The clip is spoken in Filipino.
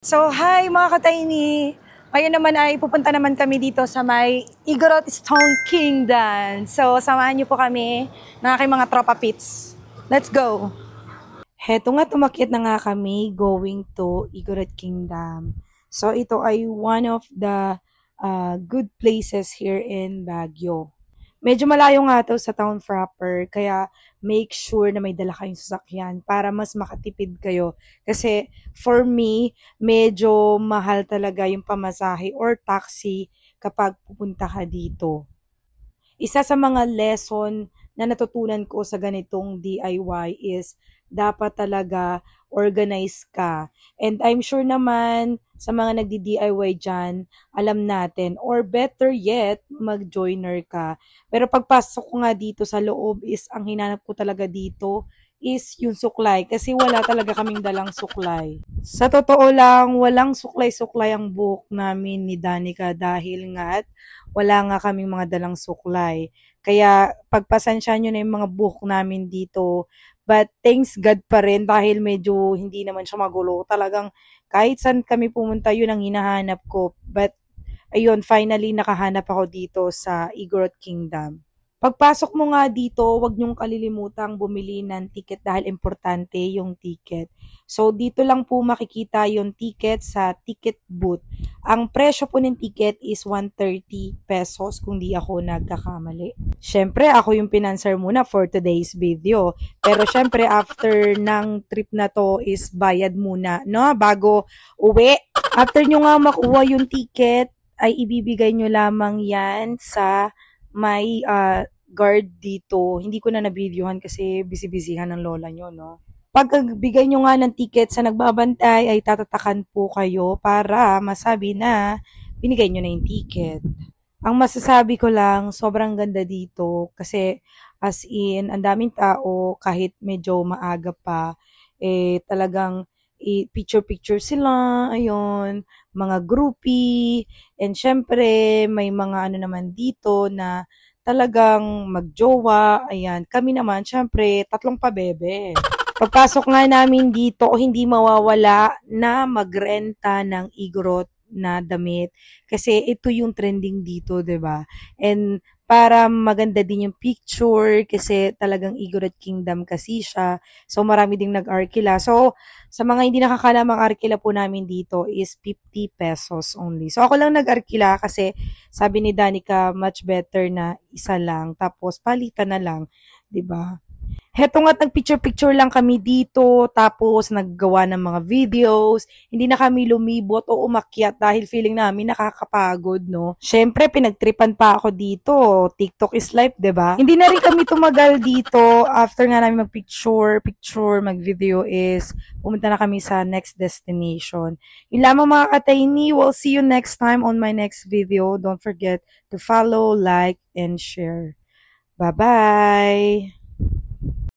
So, hi mga ka-tiny! Ngayon naman ay pupunta naman kami dito sa may Igorot Stone Kingdom. So, samahan niyo po kami ng aking mga tropa pits. Let's go! Heto nga, tumakyat na nga kami going to Igorot Kingdom. So, ito ay one of the good places here in Baguio. Medyo malayo nga to sa town proper, kaya make sure na may dala kayong sasakyan para mas makatipid kayo. Kasi for me, medyo mahal talaga yung pamasahe or taxi kapag pupunta ka dito. Isa sa mga lesson na natutunan ko sa ganitong DIY is dapat talaga organize ka. And I'm sure naman sa mga nagdi-DIY dyan, alam natin, or better yet, mag-joiner ka. Pero pagpasok ko nga dito sa loob is, ang hinanap ko talaga dito is yung suklay. Kasi wala talaga kaming dalang suklay. Sa totoo lang, walang suklay-suklay ang buhok namin ni Danica dahil nga wala nga kaming mga dalang suklay. Kaya pagpasensya nyo na yung mga buhok namin dito. But thanks God pa rin dahil medyo hindi naman siya magulo. Talagang kahit saan kami pumunta, yun ang hinahanap ko. But ayun, finally nakahanap ako dito sa Igorot Kingdom. Pagpasok mo nga dito, huwag niyong kalilimutang bumili ng ticket dahil importante yung ticket. So, dito lang po makikita yung ticket sa ticket booth. Ang presyo po ng ticket is 130 pesos kung di ako nagkakamali. Syempre, ako yung pinanser muna for today's video. Pero syempre, after ng trip na to is bayad muna, no? Bago uwi. After nyo nga makuha yung ticket, ay ibibigay nyo lamang yan sa may guard dito. Hindi ko na na-videohan kasi busy-busyhan ng lola nyo, no? Pag nyo nga ng ticket sa nagbabantay, ay tatatakan po kayo para masabi na binigay nyo na yung ticket. Ang masasabi ko lang, sobrang ganda dito kasi as in, ang daming tao kahit medyo maaga pa, talagang picture-picture sila, ayun, mga groupie, and syempre, may mga ano naman dito na talagang magjowa, ayan. Kami naman, syempre, tatlong pabebe. Pagpasok nga namin dito, hindi mawawala na magrenta ng Igorot na damit. Kasi ito yung trending dito, 'di ba? And para maganda din yung picture kasi talagang Igorot Kingdom kasi siya. So marami ding nag-arkila. So sa mga hindi nakakaalam, ang arkila po namin dito is 50 pesos only. So ako lang nag-arkila kasi sabi ni Danica much better na isa lang tapos palitan na lang, 'di ba? Heto nga't nag-picture-picture lang kami dito, tapos naggawa ng mga videos. Hindi na kami lumibot o umakyat dahil feeling namin nakakapagod, no? Syempre, pinagtripan pa ako dito. TikTok is life, 'di ba? Hindi na rin kami tumagal dito. After nga namin mag-picture, mag-video is pumunta na kami sa next destination. Yun lamang mga ka-tiny. We'll see you next time on my next video. Don't forget to follow, like, and share. Bye-bye!